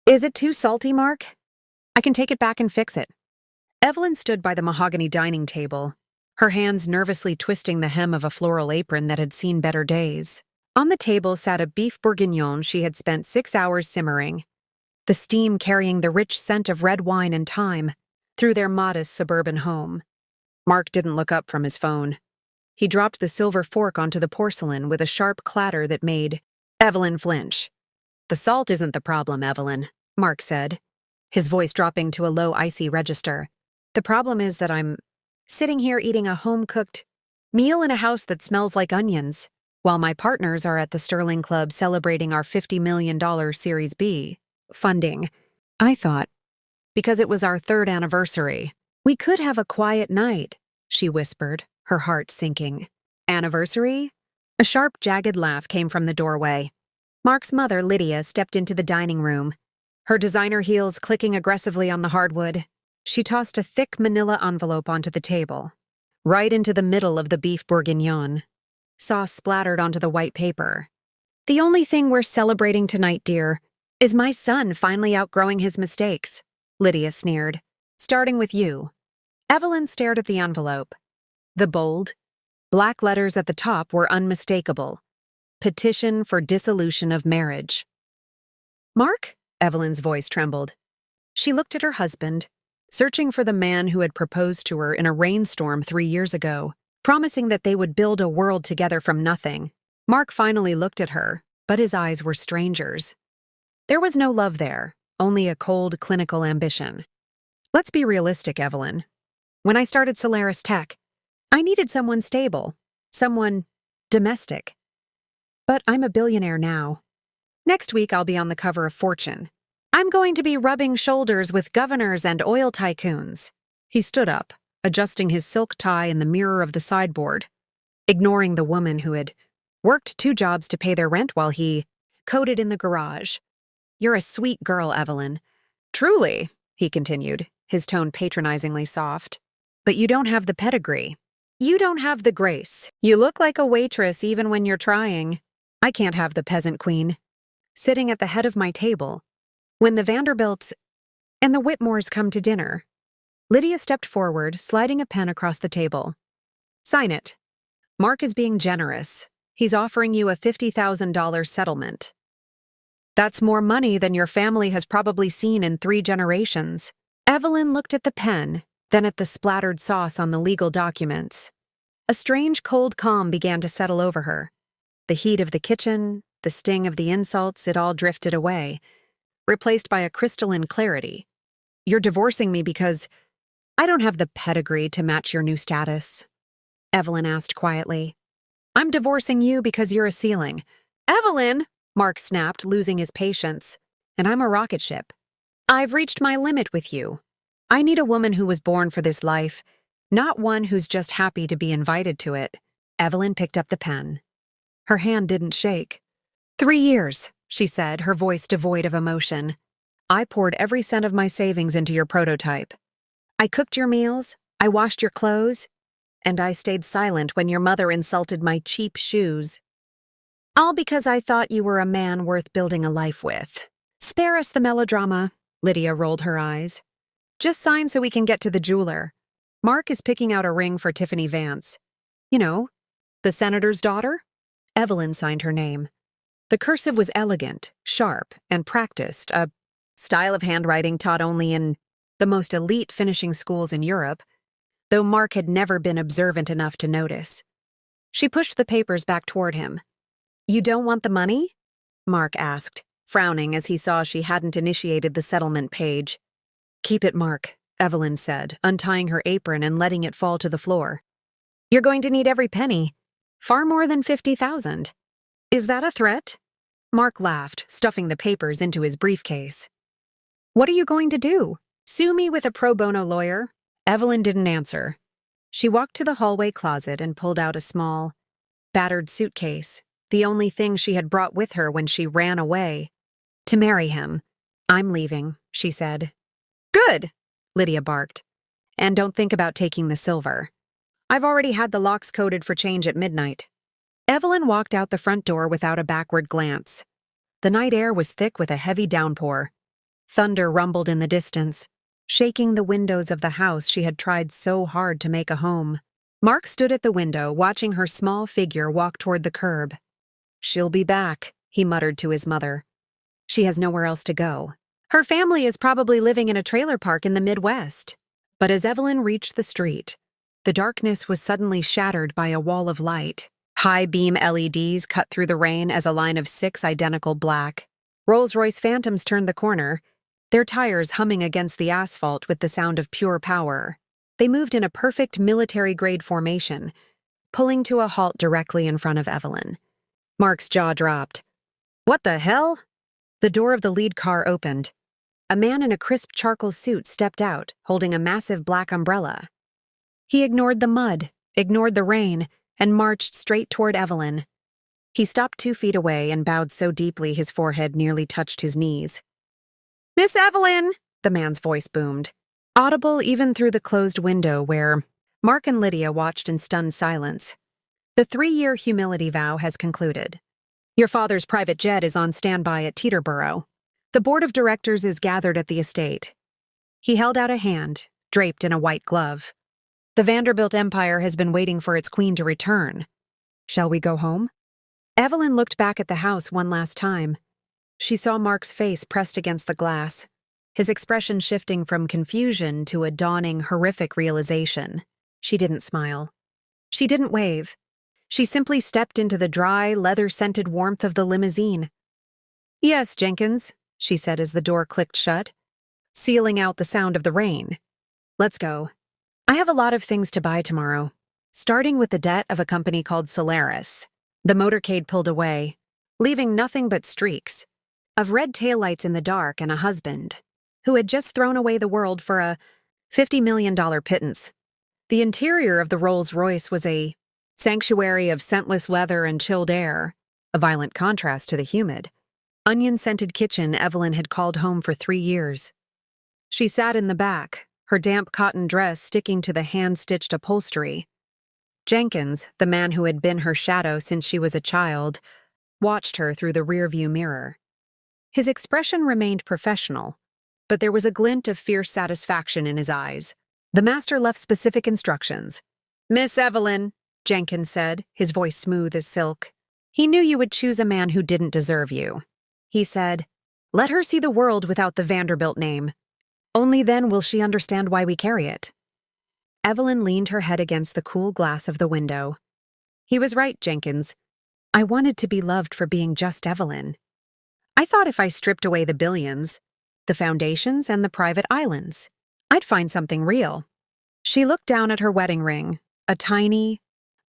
Is it too salty, Mark? I can take it back and fix it. Evelyn stood by the mahogany dining table, her hands nervously twisting the hem of a floral apron that had seen better days. On the table sat a beef bourguignon she had spent 6 hours simmering, the steam carrying the rich scent of red wine and thyme through their modest suburban home. Mark didn't look up from his phone. He dropped the silver fork onto the porcelain with a sharp clatter that made Evelyn flinch. "The salt isn't the problem, Evelyn," Mark said, his voice dropping to a low, icy register. "The problem is that I'm sitting here eating a home-cooked meal in a house that smells like onions, while my partners are at the Sterling Club celebrating our $50 million Series B funding. I thought, because it was our 3rd anniversary, we could have a quiet night," she whispered, her heart sinking. "Anniversary?" A sharp, jagged laugh came from the doorway. Mark's mother, Lydia, stepped into the dining room, her designer heels clicking aggressively on the hardwood. She tossed a thick manila envelope onto the table, right into the middle of the beef bourguignon. Sauce splattered onto the white paper. "The only thing we're celebrating tonight, dear, is my son finally outgrowing his mistakes," Lydia sneered. "Starting with you." Evelyn stared at the envelope. The bold, black letters at the top were unmistakable. Petition for dissolution of marriage. "Mark?" Evelyn's voice trembled. She looked at her husband, searching for the man who had proposed to her in a rainstorm 3 years ago, promising that they would build a world together from nothing. Mark finally looked at her, but his eyes were strangers. There was no love there, only a cold, clinical ambition. "Let's be realistic, Evelyn. When I started Solaris Tech, I needed someone stable, someone domestic. But I'm a billionaire now. Next week I'll be on the cover of Fortune. I'm going to be rubbing shoulders with governors and oil tycoons." He stood up, adjusting his silk tie in the mirror of the sideboard, ignoring the woman who had worked 2 jobs to pay their rent while he coded in the garage. "You're a sweet girl, Evelyn." "Truly," he continued, his tone patronizingly soft. "But you don't have the pedigree. You don't have the grace. You look like a waitress even when you're trying. I can't have the peasant queen sitting at the head of my table when the Vanderbilts and the Whitmores come to dinner." Lydia stepped forward, sliding a pen across the table. "Sign it. Mark is being generous. He's offering you a $50,000 settlement. That's more money than your family has probably seen in 3 generations." Evelyn looked at the pen, then at the splattered sauce on the legal documents. A strange cold calm began to settle over her. The heat of the kitchen, the sting of the insults, it all drifted away, replaced by a crystalline clarity. "You're divorcing me because I don't have the pedigree to match your new status," Evelyn asked quietly. "I'm divorcing you because you're a ceiling." "Evelyn!" Mark snapped, losing his patience. "And I'm a rocket ship. I've reached my limit with you. I need a woman who was born for this life, not one who's just happy to be invited to it." Evelyn picked up the pen. Her hand didn't shake. 3 years, she said, her voice devoid of emotion. "I poured every cent of my savings into your prototype. I cooked your meals, I washed your clothes, and I stayed silent when your mother insulted my cheap shoes. All because I thought you were a man worth building a life with." "Spare us the melodrama," Lydia rolled her eyes. "Just sign so we can get to the jeweler. Mark is picking out a ring for Tiffany Vance. You know, the senator's daughter?" Evelyn signed her name. The cursive was elegant, sharp, and practiced, a style of handwriting taught only in the most elite finishing schools in Europe, though Mark had never been observant enough to notice. She pushed the papers back toward him. "You don't want the money?" Mark asked, frowning as he saw she hadn't initiated the settlement page. "Keep it, Mark," Evelyn said, untying her apron and letting it fall to the floor. "You're going to need every penny. Far more than 50,000. Is that a threat?" Mark laughed, stuffing the papers into his briefcase. "What are you going to do? Sue me with a pro bono lawyer?" Evelyn didn't answer. She walked to the hallway closet and pulled out a small, battered suitcase, the only thing she had brought with her when she ran away. "To marry him." "I'm leaving," she said. "Good," Lydia barked. "And don't think about taking the silver. I've already had the locks coded for change at midnight." Evelyn walked out the front door without a backward glance. The night air was thick with a heavy downpour. Thunder rumbled in the distance, shaking the windows of the house she had tried so hard to make a home. Mark stood at the window, watching her small figure walk toward the curb. "She'll be back," he muttered to his mother. "She has nowhere else to go. Her family is probably living in a trailer park in the Midwest." But as Evelyn reached the street, the darkness was suddenly shattered by a wall of light. High-beam LEDs cut through the rain as a line of 6 identical black Rolls-Royce Phantoms turned the corner, their tires humming against the asphalt with the sound of pure power. They moved in a perfect military-grade formation, pulling to a halt directly in front of Evelyn. Mark's jaw dropped. "What the hell?" The door of the lead car opened. A man in a crisp charcoal suit stepped out, holding a massive black umbrella. He ignored the mud, ignored the rain, and marched straight toward Evelyn. He stopped 2 feet away and bowed so deeply his forehead nearly touched his knees. "Miss Evelyn!" the man's voice boomed, audible even through the closed window where Mark and Lydia watched in stunned silence. "The 3-year humility vow has concluded. Your father's private jet is on standby at Teterboro. The board of directors is gathered at the estate." He held out a hand, draped in a white glove. "The Vanderbilt Empire has been waiting for its queen to return. Shall we go home?" Evelyn looked back at the house one last time. She saw Mark's face pressed against the glass, his expression shifting from confusion to a dawning, horrific realization. She didn't smile. She didn't wave. She simply stepped into the dry, leather-scented warmth of the limousine. "Yes, Jenkins," she said as the door clicked shut, sealing out the sound of the rain. "Let's go. I have a lot of things to buy tomorrow, starting with the debt of a company called heiress." The motorcade pulled away, leaving nothing but streaks of red taillights in the dark and a husband who had just thrown away the world for a $50 million pittance. The interior of the Rolls-Royce was a sanctuary of scentless leather and chilled air, a violent contrast to the humid, onion-scented kitchen Evelyn had called home for 3 years. She sat in the back, her damp cotton dress sticking to the hand-stitched upholstery. Jenkins, the man who had been her shadow since she was a child, watched her through the rearview mirror. His expression remained professional, but there was a glint of fierce satisfaction in his eyes. The master left specific instructions. "Miss Evelyn," Jenkins said, his voice smooth as silk. "He knew you would choose a man who didn't deserve you." He said, "Let her see the world without the Vanderbilt name. Only then will she understand why we carry it." Evelyn leaned her head against the cool glass of the window. "He was right, Jenkins. I wanted to be loved for being just Evelyn. I thought if I stripped away the billions, the foundations, and the private islands, I'd find something real." She looked down at her wedding ring, a tiny,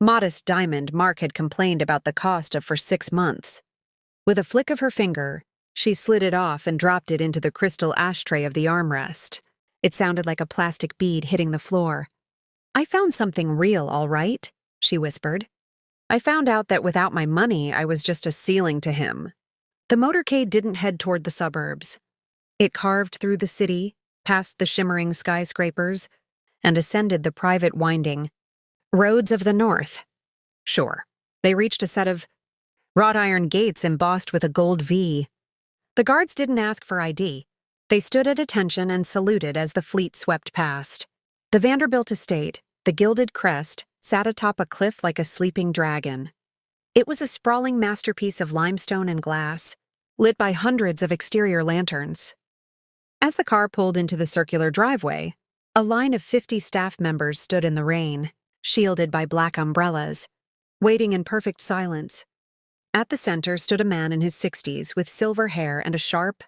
modest diamond Mark had complained about the cost of for 6 months. With a flick of her finger, she slid it off and dropped it into the crystal ashtray of the armrest. It sounded like a plastic bead hitting the floor. "I found something real, all right," she whispered. "I found out that without my money, I was just a ceiling to him." The motorcade didn't head toward the suburbs. It carved through the city, past the shimmering skyscrapers, and ascended the private winding roads of the north. Sure, they reached a set of wrought iron gates embossed with a gold V. The guards didn't ask for ID. They stood at attention and saluted as the fleet swept past. The Vanderbilt estate, the gilded crest, sat atop a cliff like a sleeping dragon. It was a sprawling masterpiece of limestone and glass, lit by hundreds of exterior lanterns. As the car pulled into the circular driveway, a line of 50 staff members stood in the rain, shielded by black umbrellas, waiting in perfect silence. At the center stood a man in his 60s with silver hair and a sharp,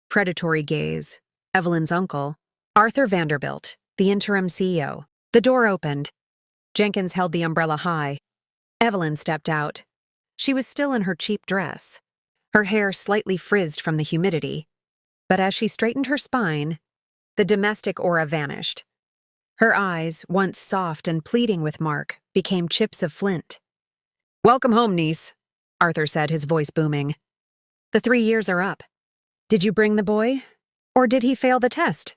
predatory gaze. Evelyn's uncle, Arthur Vanderbilt, the interim CEO. The door opened. Jenkins held the umbrella high. Evelyn stepped out. She was still in her cheap dress, her hair slightly frizzed from the humidity. But as she straightened her spine, the domestic aura vanished. Her eyes, once soft and pleading with Mark, became chips of flint. "Welcome home, niece," Arthur said, his voice booming. "The 3 years are up. Did you bring the boy? Or did he fail the test?"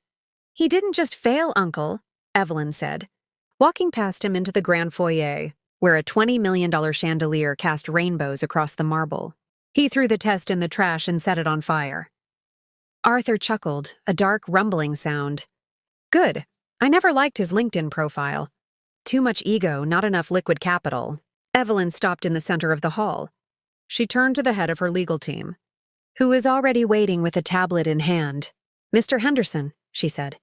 "He didn't just fail, Uncle," Evelyn said, walking past him into the grand foyer, where a $20 million chandelier cast rainbows across the marble. "He threw the test in the trash and set it on fire." Arthur chuckled, a dark rumbling sound. Good. I never liked his LinkedIn profile. Too much ego, not enough liquid capital. Evelyn stopped in the center of the hall. She turned to the head of her legal team, who was already waiting with a tablet in hand. Mr. Henderson, she said.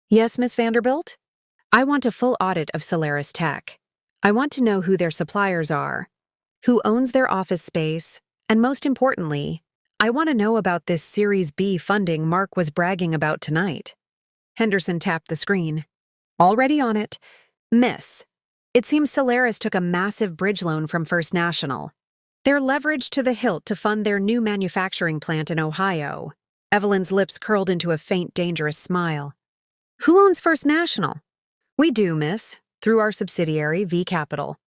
Yes, Miss Vanderbilt? I want a full audit of Solaris Tech. I want to know who their suppliers are, who owns their office space, and most importantly, I want to know about this Series B funding Mark was bragging about tonight. Henderson tapped the screen. Already on it. Miss, it seems Solaris took a massive bridge loan from First National. They're leveraged to the hilt to fund their new manufacturing plant in Ohio. Evelyn's lips curled into a faint, dangerous smile. Who owns First National? We do, miss, through our subsidiary, V Capital.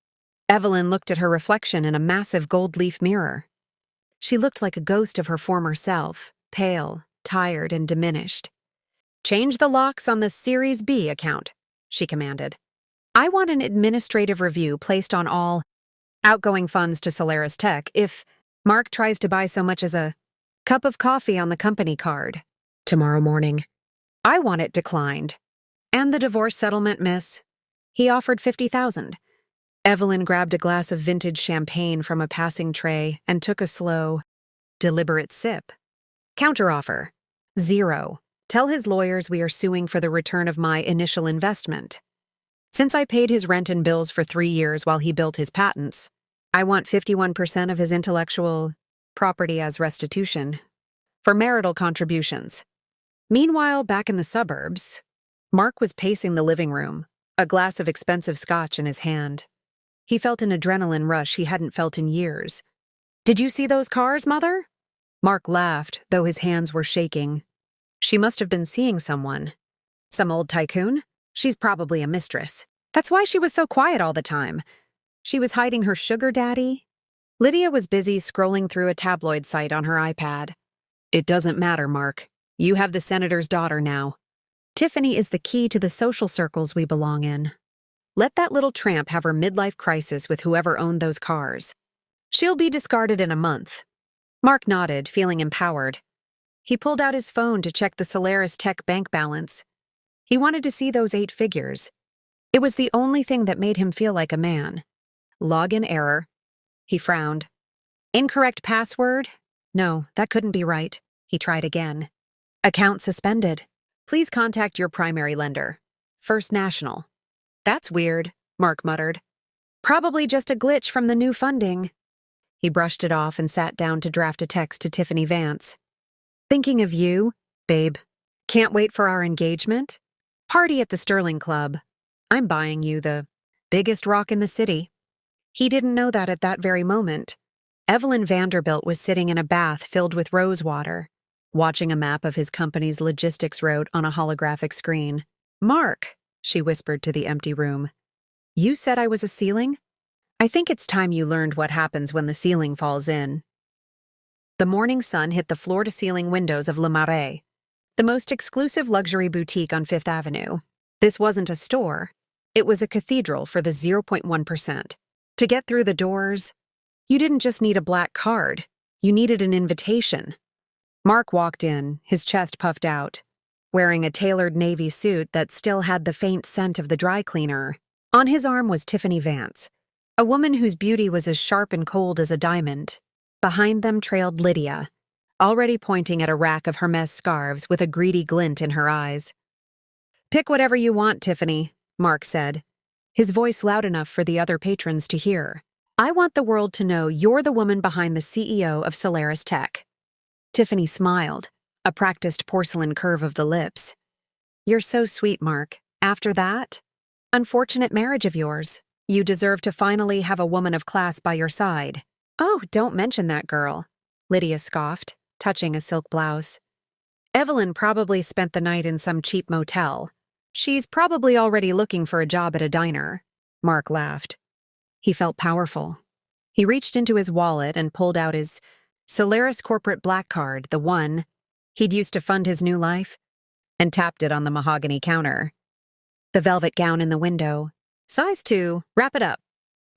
Evelyn looked at her reflection in a massive gold leaf mirror. She looked like a ghost of her former self, pale, tired, and diminished. Change the locks on the Series B account, she commanded. I want an administrative review placed on all outgoing funds to Solaris Tech if Mark tries to buy so much as a cup of coffee on the company card tomorrow morning. I want it declined. And the divorce settlement, miss? He offered $50,000. Evelyn grabbed a glass of vintage champagne from a passing tray and took a slow, deliberate sip. Counteroffer. 0. Tell his lawyers we are suing for the return of my initial investment. Since I paid his rent and bills for 3 years while he built his patents, I want 51% of his intellectual property as restitution for marital contributions. Meanwhile, back in the suburbs, Mark was pacing the living room, a glass of expensive scotch in his hand. He felt an adrenaline rush he hadn't felt in years. Did you see those cars, Mother? Mark laughed, though his hands were shaking. She must have been seeing someone. Some old tycoon? She's probably a mistress. That's why she was so quiet all the time. She was hiding her sugar daddy. Lydia was busy scrolling through a tabloid site on her iPad. It doesn't matter, Mark. You have the senator's daughter now. Tiffany is the key to the social circles we belong in. Let that little tramp have her midlife crisis with whoever owned those cars. She'll be discarded in a month. Mark nodded, feeling empowered. He pulled out his phone to check the Solaris Tech bank balance. He wanted to see those 8 figures. It was the only thing that made him feel like a man. Login error. He frowned. Incorrect password? No, that couldn't be right. He tried again. Account suspended. Please contact your primary lender. First National. That's weird, Mark muttered. Probably just a glitch from the new funding. He brushed it off and sat down to draft a text to Tiffany Vance. Thinking of you, babe. Can't wait for our engagement? Party at the Sterling Club. I'm buying you the biggest rock in the city. He didn't know that at that very moment. Evelyn Vanderbilt was sitting in a bath filled with rose water, watching a map of his company's logistics route on a holographic screen. Mark, she whispered to the empty room. You said I was a ceiling? I think it's time you learned what happens when the ceiling falls in. The morning sun hit the floor-to-ceiling windows of Le Marais, the most exclusive luxury boutique on Fifth Avenue. This wasn't a store. It was a cathedral for the 0.1%. To get through the doors, you didn't just need a black card. You needed an invitation. Mark walked in, his chest puffed out, wearing a tailored navy suit that still had the faint scent of the dry cleaner. On his arm was Tiffany Vance, a woman whose beauty was as sharp and cold as a diamond. Behind them trailed Lydia, already pointing at a rack of Hermes scarves with a greedy glint in her eyes. Pick whatever you want, Tiffany, Mark said, his voice loud enough for the other patrons to hear. I want the world to know you're the woman behind the CEO of Solaris Tech. Tiffany smiled, a practiced porcelain curve of the lips. You're so sweet, Mark. After that, unfortunate marriage of yours. You deserve to finally have a woman of class by your side. Oh, don't mention that girl, Lydia scoffed, touching a silk blouse. Evelyn probably spent the night in some cheap motel. She's probably already looking for a job at a diner. Mark laughed. He felt powerful. He reached into his wallet and pulled out his Solaris corporate black card, the one he'd used to fund his new life, and tapped it on the mahogany counter. The velvet gown in the window. Size 2, wrap it up.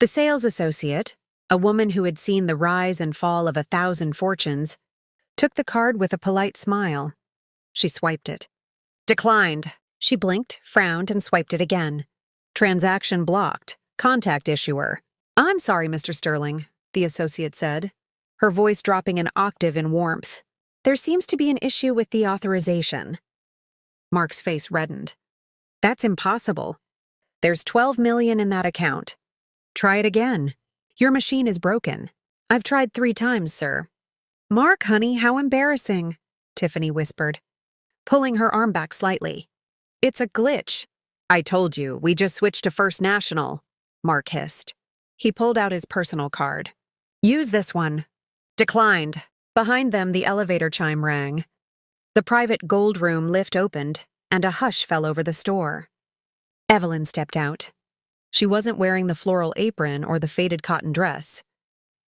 The sales associate, a woman who had seen the rise and fall of 1,000 fortunes, took the card with a polite smile. She swiped it. Declined. She blinked, frowned, and swiped it again. Transaction blocked. Contact issuer. I'm sorry, Mr. Sterling, the associate said, her voice dropping an octave in warmth. There seems to be an issue with the authorization. Mark's face reddened. That's impossible. There's $12 million in that account. Try it again. Your machine is broken. I've tried 3 times, sir. Mark, honey, how embarrassing, Tiffany whispered, pulling her arm back slightly. It's a glitch. I told you, we just switched to First National, Mark hissed. He pulled out his personal card. Use this one. Declined. Behind them, the elevator chime rang. The private gold room lift opened, and a hush fell over the store. Evelyn stepped out. She wasn't wearing the floral apron or the faded cotton dress.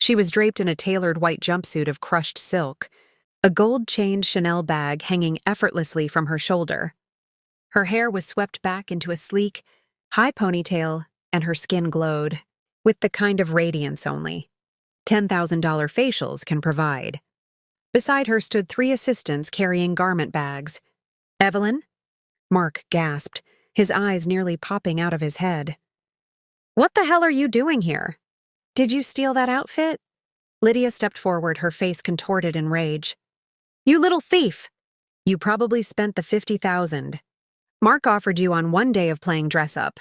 She was draped in a tailored white jumpsuit of crushed silk, a gold-chained Chanel bag hanging effortlessly from her shoulder. Her hair was swept back into a sleek, high ponytail, and her skin glowed, with the kind of radiance only $10,000 facials can provide. Beside her stood 3 assistants carrying garment bags. Evelyn? Mark gasped, his eyes nearly popping out of his head. What the hell are you doing here? Did you steal that outfit? Lydia stepped forward, her face contorted in rage. You little thief! You probably spent the $50,000. Mark offered you on 1 day of playing dress-up.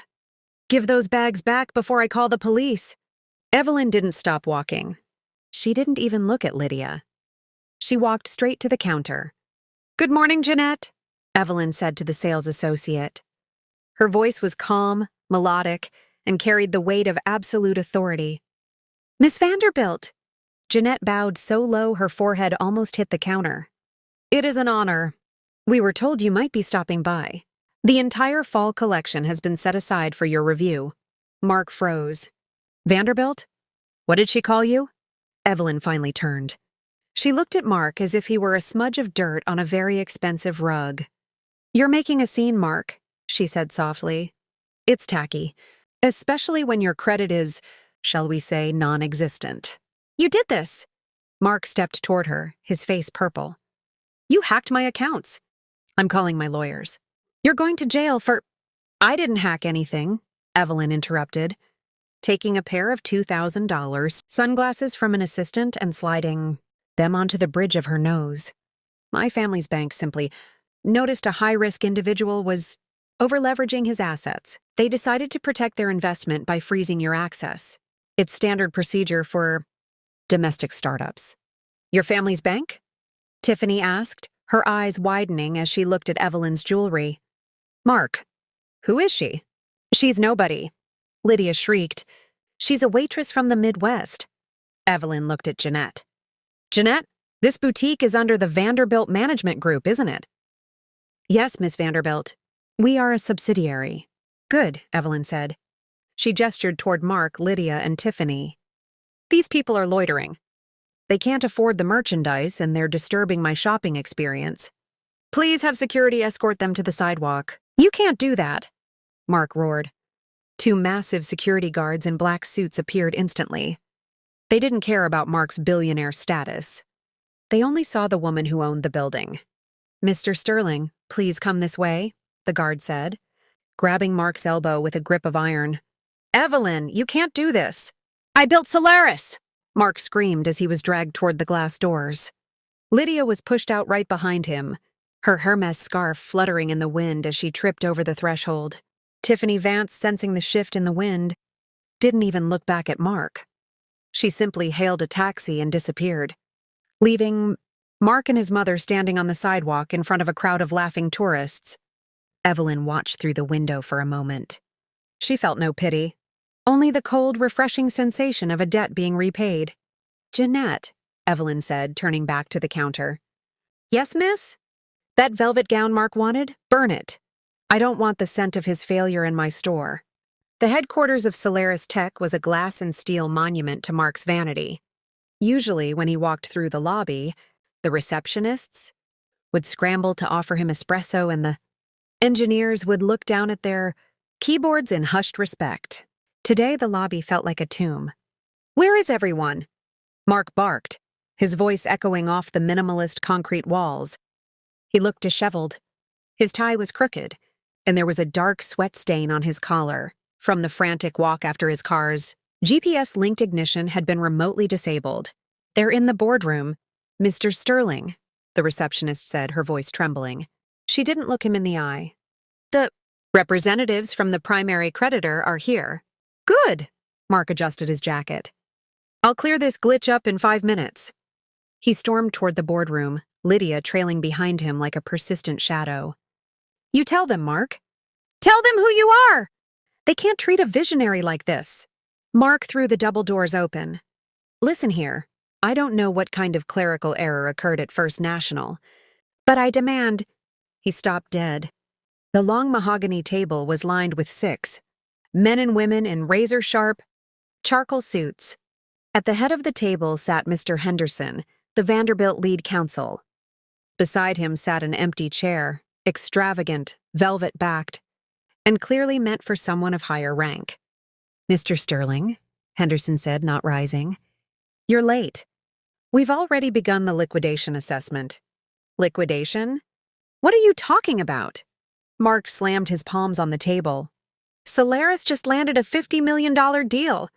Give those bags back before I call the police. Evelyn didn't stop walking. She didn't even look at Lydia. She walked straight to the counter. Good morning, Jeanette, Evelyn said to the sales associate. Her voice was calm, melodic, and carried the weight of absolute authority. Miss Vanderbilt! Jeanette bowed so low her forehead almost hit the counter. It is an honor. We were told you might be stopping by. The entire fall collection has been set aside for your review. Mark froze. Vanderbilt? What did she call you? Evelyn finally turned. She looked at Mark as if he were a smudge of dirt on a very expensive rug. You're making a scene, Mark, she said softly. It's tacky, especially when your credit is, shall we say, non-existent. You did this. Mark stepped toward her, his face purple. You hacked my accounts. I'm calling my lawyers. You're going to jail for— I didn't hack anything, Evelyn interrupted, taking a pair of $2,000 sunglasses from an assistant and sliding them onto the bridge of her nose. My family's bank simply noticed a high-risk individual was over-leveraging his assets. They decided to protect their investment by freezing your access. It's standard procedure for domestic startups. Your family's bank? Tiffany asked, her eyes widening as she looked at Evelyn's jewelry. Mark, who is she? She's nobody. Lydia shrieked. She's a waitress from the Midwest. Evelyn looked at Jeanette. Jeanette, this boutique is under the Vanderbilt Management Group, isn't it? Yes, Miss Vanderbilt. We are a subsidiary. Good, Evelyn said. She gestured toward Mark, Lydia, and Tiffany. These people are loitering. They can't afford the merchandise, and they're disturbing my shopping experience. Please have security escort them to the sidewalk. You can't do that, Mark roared. 2 massive security guards in black suits appeared instantly. They didn't care about Mark's billionaire status. They only saw the woman who owned the building. Mr. Sterling, please come this way, the guard said, grabbing Mark's elbow with a grip of iron. Evelyn, you can't do this. I built Solaris, Mark screamed as he was dragged toward the glass doors. Lydia was pushed out right behind him, her Hermes scarf fluttering in the wind as she tripped over the threshold. Tiffany Vance, sensing the shift in the wind, didn't even look back at Mark. She simply hailed a taxi and disappeared, leaving Mark and his mother standing on the sidewalk in front of a crowd of laughing tourists. Evelyn watched through the window for a moment. She felt no pity, only the cold, refreshing sensation of a debt being repaid. Jeanette, Evelyn said, turning back to the counter. Yes, miss? That velvet gown Mark wanted? Burn it. I don't want the scent of his failure in my store. The headquarters of Solaris Tech was a glass and steel monument to Mark's vanity. Usually, when he walked through the lobby, the receptionists would scramble to offer him espresso and the engineers would look down at their keyboards in hushed respect. Today, the lobby felt like a tomb. Where is everyone? Mark barked, his voice echoing off the minimalist concrete walls. He looked disheveled. His tie was crooked, and there was a dark sweat stain on his collar. From the frantic walk after his car's GPS-linked ignition had been remotely disabled. "They're in the boardroom. Mr. Sterling," the receptionist said, her voice trembling. She didn't look him in the eye. "The representatives from the primary creditor are here." "Good." Mark adjusted his jacket. "I'll clear this glitch up in 5 minutes." He stormed toward the boardroom, Lydia trailing behind him like a persistent shadow. "You tell them, Mark. Tell them who you are! They can't treat a visionary like this." Mark threw the double doors open. "Listen here. I don't know what kind of clerical error occurred at First National, but I demand—" He stopped dead. The long mahogany table was lined with 6 men and women in razor-sharp, charcoal suits. At the head of the table sat Mr. Henderson, the Vanderbilt lead counsel. Beside him sat an empty chair, extravagant, velvet-backed, and clearly meant for someone of higher rank. "Mr. Sterling," Henderson said, not rising, "you're late. We've already begun the liquidation assessment." "Liquidation? What are you talking about?" Mark slammed his palms on the table. "Solaris just landed a $50 million deal.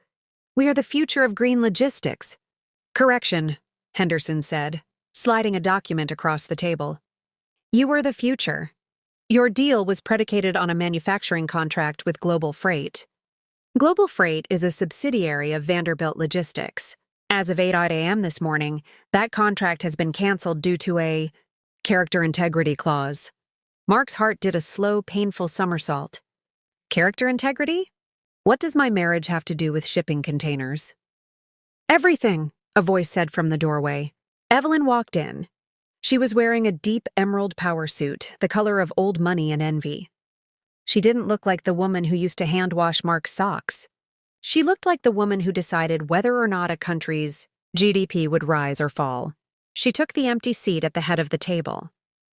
We are the future of green logistics." "Correction," Henderson said, sliding a document across the table. "You were the future. Your deal was predicated on a manufacturing contract with Global Freight. Global Freight is a subsidiary of Vanderbilt Logistics. As of 8 a.m. this morning, that contract has been canceled due to a character integrity clause." Mark's heart did a slow, painful somersault. "Character integrity? What does my marriage have to do with shipping containers?" "Everything," a voice said from the doorway. Evelyn walked in. She was wearing a deep emerald power suit, the color of old money and envy. She didn't look like the woman who used to hand-wash Mark's socks. She looked like the woman who decided whether or not a country's GDP would rise or fall. She took the empty seat at the head of the table.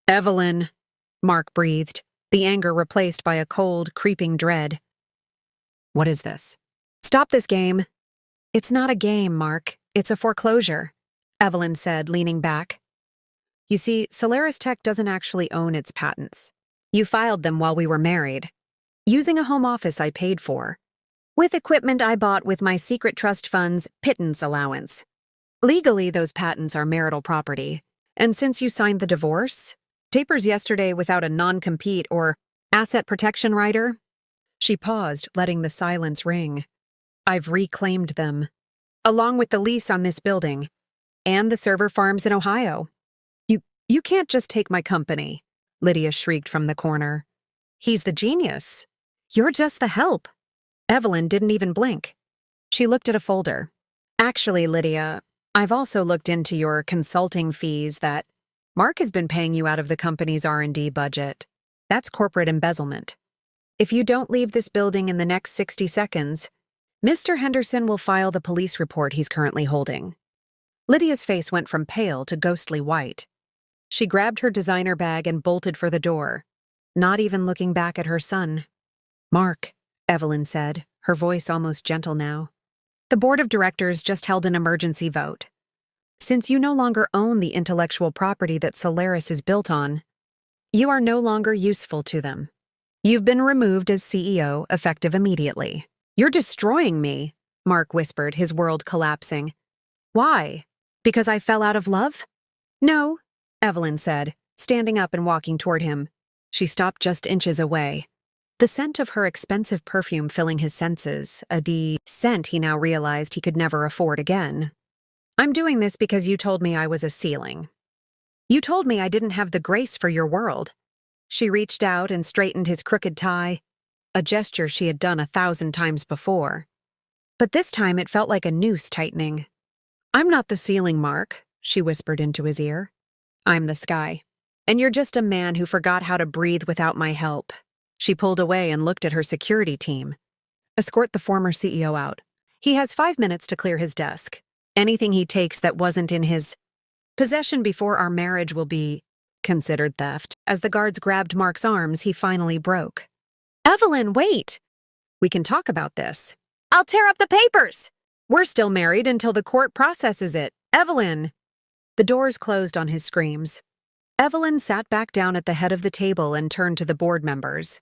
"Evelyn," Mark breathed, the anger replaced by a cold, creeping dread. "What is this?" "Stop this game." "It's not a game, Mark. It's a foreclosure," Evelyn said, leaning back. "You see, Solaris Tech doesn't actually own its patents. You filed them while we were married, using a home office I paid for, with equipment I bought with my secret trust fund's pittance allowance. Legally, those patents are marital property, and since you signed the divorce papers yesterday without a non-compete or asset protection rider," she paused, letting the silence ring, "I've reclaimed them, along with the lease on this building and the server farms in Ohio. You can't just take my company," Lydia shrieked from the corner. "He's the genius. You're just the help." Evelyn didn't even blink. She looked at a folder. "Actually, Lydia, I've also looked into your consulting fees that Mark has been paying you out of the company's R&D budget. That's corporate embezzlement. If you don't leave this building in the next 60 seconds, Mr. Henderson will file the police report he's currently holding." Lydia's face went from pale to ghostly white. She grabbed her designer bag and bolted for the door, not even looking back at her son. "Mark," Evelyn said, her voice almost gentle now, "the board of directors just held an emergency vote. Since you no longer own the intellectual property that Solaris is built on, you are no longer useful to them. You've been removed as CEO, effective immediately." "You're destroying me," Mark whispered, his world collapsing. "Why? Because I fell out of love?" "No," Evelyn said, standing up and walking toward him. She stopped just inches away, the scent of her expensive perfume filling his senses, a scent he now realized he could never afford again. "I'm doing this because you told me I was a ceiling. You told me I didn't have the grace for your world." She reached out and straightened his crooked tie, a gesture she had done 1,000 times before. But this time it felt like a noose tightening. "I'm not the ceiling, Mark," she whispered into his ear. "I'm the sky. And you're just a man who forgot how to breathe without my help." She pulled away and looked at her security team. "Escort the former CEO out. He has 5 minutes to clear his desk. Anything he takes that wasn't in his possession before our marriage will be considered theft." As the guards grabbed Mark's arms, he finally broke. "Evelyn, wait! We can talk about this." "I'll tear up the papers!" "We're still married until the court processes it. Evelyn!" The doors closed on his screams. Evelyn sat back down at the head of the table and turned to the board members,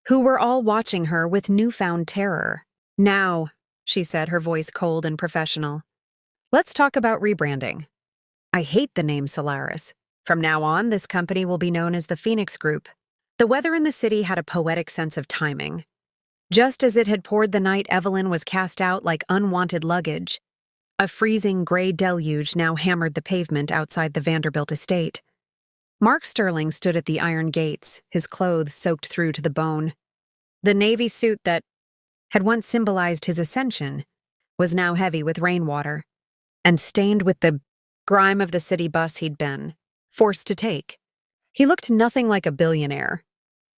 who were all watching her with newfound terror. "Now," she said, her voice cold and professional, "let's talk about rebranding. I hate the name Solaris. From now on, this company will be known as the Phoenix Group." The weather in the city had a poetic sense of timing. Just as it had poured the night Evelyn was cast out like unwanted luggage, a freezing gray deluge now hammered the pavement outside the Vanderbilt estate. Mark Sterling stood at the iron gates, his clothes soaked through to the bone. The navy suit that had once symbolized his ascension was now heavy with rainwater and stained with the grime of the city bus he'd been forced to take. He looked nothing like a billionaire.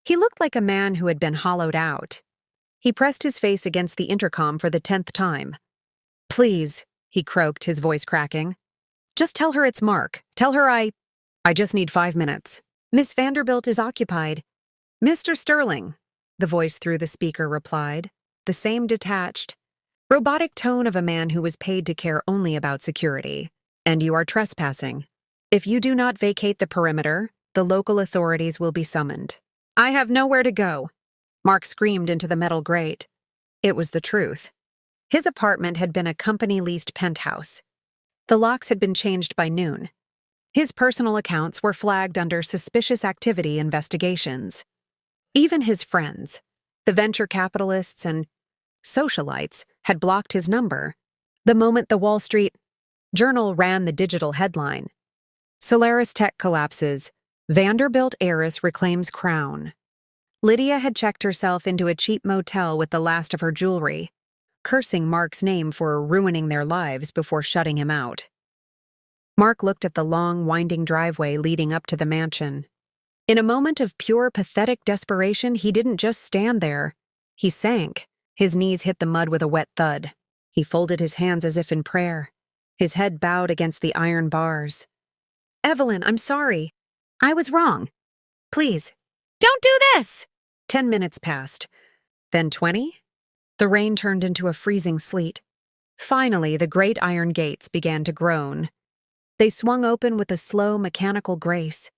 He looked like a man who had been hollowed out. He pressed his face against the intercom for the 10th time. "Please," he croaked, his voice cracking. "Just tell her it's Mark. Tell her I just need 5 minutes. Miss Vanderbilt is occupied." "Mr. Sterling," the voice through the speaker replied, the same detached, robotic tone of a man who was paid to care only about security. "And you are trespassing. If you do not vacate the perimeter, the local authorities will be summoned." "I have nowhere to go," Mark screamed into the metal grate. It was the truth. His apartment had been a company-leased penthouse. The locks had been changed by noon. His personal accounts were flagged under suspicious activity investigations. Even his friends, the venture capitalists and socialites, had blocked his number. The moment the Wall Street Journal ran the digital headline, "Solaris Tech collapses, Vanderbilt heiress reclaims crown," Lydia had checked herself into a cheap motel with the last of her jewelry, cursing Mark's name for ruining their lives before shutting him out. Mark looked at the long, winding driveway leading up to the mansion. In a moment of pure, pathetic desperation, he didn't just stand there. He sank. His knees hit the mud with a wet thud. He folded his hands as if in prayer. His head bowed against the iron bars. "Evelyn, I'm sorry. I was wrong. Please, don't do this!" 10 minutes passed. Then 20. The rain turned into a freezing sleet. Finally, the great iron gates began to groan. They swung open with a slow, mechanical grace.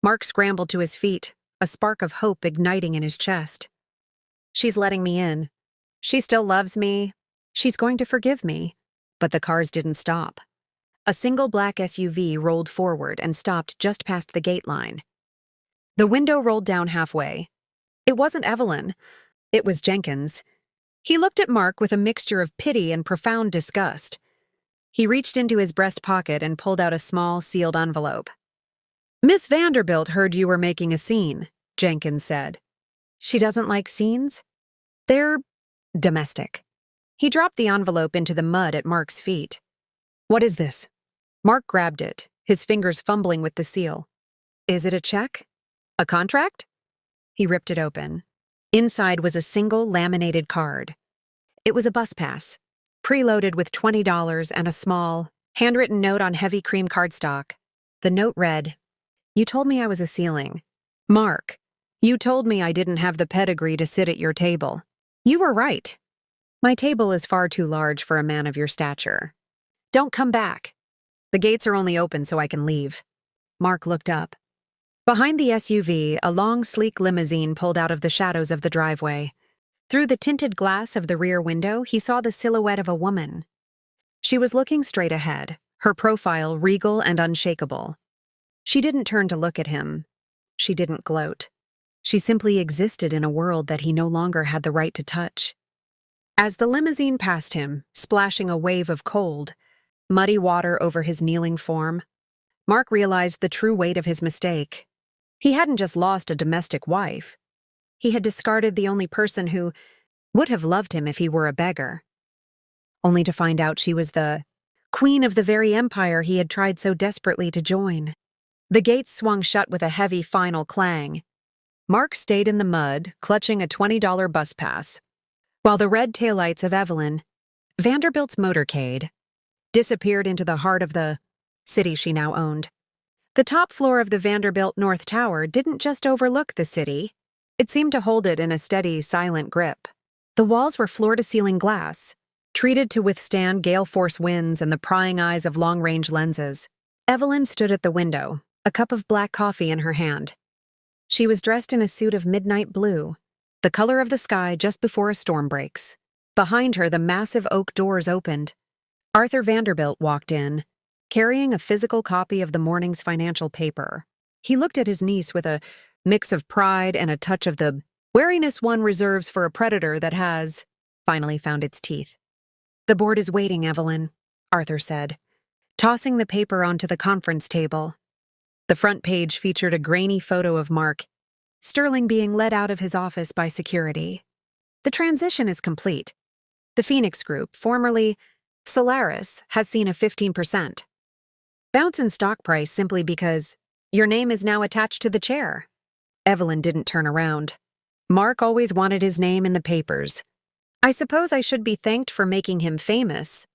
Mark scrambled to his feet, a spark of hope igniting in his chest. "She's letting me in. She still loves me. She's going to forgive me." But the cars didn't stop. A single black SUV rolled forward and stopped just past the gate line. The window rolled down halfway. It wasn't Evelyn. It was Jenkins. He looked at Mark with a mixture of pity and profound disgust. He reached into his breast pocket and pulled out a small, sealed envelope. "Miss Vanderbilt heard you were making a scene," Jenkins said. "She doesn't like scenes? They're domestic." He dropped the envelope into the mud at Mark's feet. "What is this?" Mark grabbed it, his fingers fumbling with the seal. "Is it a check? A contract?" He ripped it open. Inside was a single laminated card. It was a bus pass, preloaded with $20 and a small, handwritten note on heavy cream cardstock. The note read, "You told me I was a ceiling. Mark, you told me I didn't have the pedigree to sit at your table. You were right. My table is far too large for a man of your stature. Don't come back. The gates are only open so I can leave." Mark looked up. Behind the SUV, a long, sleek limousine pulled out of the shadows of the driveway. Through the tinted glass of the rear window, he saw the silhouette of a woman. She was looking straight ahead, her profile regal and unshakable. She didn't turn to look at him. She didn't gloat. She simply existed in a world that he no longer had the right to touch. As the limousine passed him, splashing a wave of cold, muddy water over his kneeling form, Mark realized the true weight of his mistake. He hadn't just lost a domestic wife. He had discarded the only person who would have loved him if he were a beggar, only to find out she was the queen of the very empire he had tried so desperately to join. The gates swung shut with a heavy final clang. Mark stayed in the mud, clutching a $20 bus pass, while the red taillights of Evelyn, Vanderbilt's motorcade, disappeared into the heart of the city she now owned. The top floor of the Vanderbilt North Tower didn't just overlook the city. It seemed to hold it in a steady, silent grip. The walls were floor-to-ceiling glass, treated to withstand gale-force winds and the prying eyes of long-range lenses. Evelyn stood at the window, a cup of black coffee in her hand. She was dressed in a suit of midnight blue, the color of the sky just before a storm breaks. Behind her, the massive oak doors opened. Arthur Vanderbilt walked in, carrying a physical copy of the morning's financial paper. He looked at his niece with a mix of pride and a touch of the wariness one reserves for a predator that has finally found its teeth. "The board is waiting, Evelyn," Arthur said, tossing the paper onto the conference table. The front page featured a grainy photo of Mark, Sterling being led out of his office by security. "The transition is complete. The Phoenix Group, formerly Solaris, has seen a 15% bounce in stock price simply because your name is now attached to the chair." Evelyn didn't turn around. Mark always wanted his name in the papers. "I suppose I should be thanked for making him famous."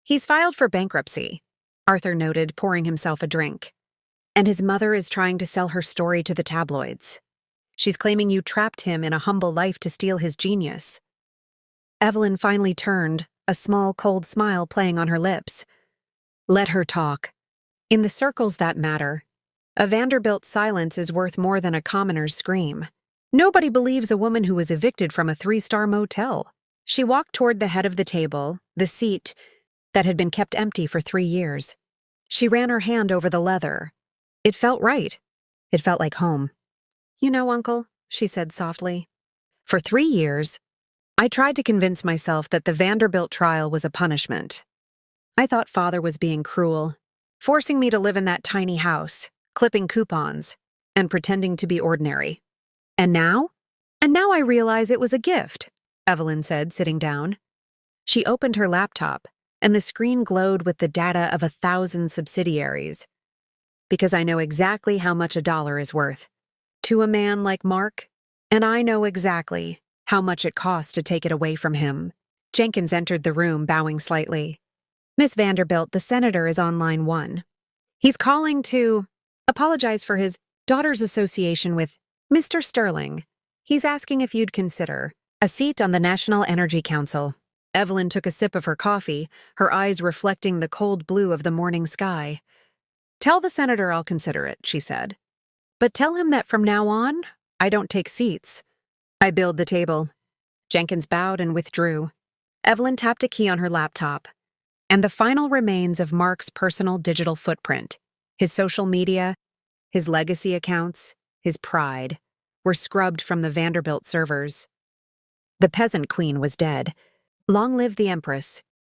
"He's filed for bankruptcy," Arthur noted, pouring himself a drink. "And his mother is trying to sell her story to the tabloids. She's claiming you trapped him in a humble life to steal his genius." Evelyn finally turned, a small, cold smile playing on her lips. Let her talk. In the circles that matter, a Vanderbilt silence is worth more than a commoner's scream. Nobody believes a woman who was evicted from a 3-star motel. She walked toward the head of the table, the seat that had been kept empty for 3 years. She ran her hand over the leather. It felt right. It felt like home. "You know, Uncle," she said softly, "for 3 years, I tried to convince myself that the Vanderbilt trial was a punishment. I thought Father was being cruel, forcing me to live in that tiny house, clipping coupons, and pretending to be ordinary. And now? And now I realize it was a gift," Evelyn said, sitting down. She opened her laptop, and the screen glowed with the data of 1,000 subsidiaries. "Because I know exactly how much a dollar is worth to a man like Mark, and I know exactly how much it costs to take it away from him." Jenkins entered the room, bowing slightly. "Miss Vanderbilt, the senator is on line 1. He's calling to apologize for his daughter's association with Mr. Sterling. He's asking if you'd consider a seat on the National Energy Council." Evelyn took a sip of her coffee, her eyes reflecting the cold blue of the morning sky. "Tell the senator I'll consider it," she said. "But tell him that from now on, I don't take seats. I build the table." Jenkins bowed and withdrew. Evelyn tapped a key on her laptop, and the final remains of Mark's personal digital footprint, his social media, his legacy accounts, his pride, were scrubbed from the Vanderbilt servers. The peasant queen was dead. Long live the Empress.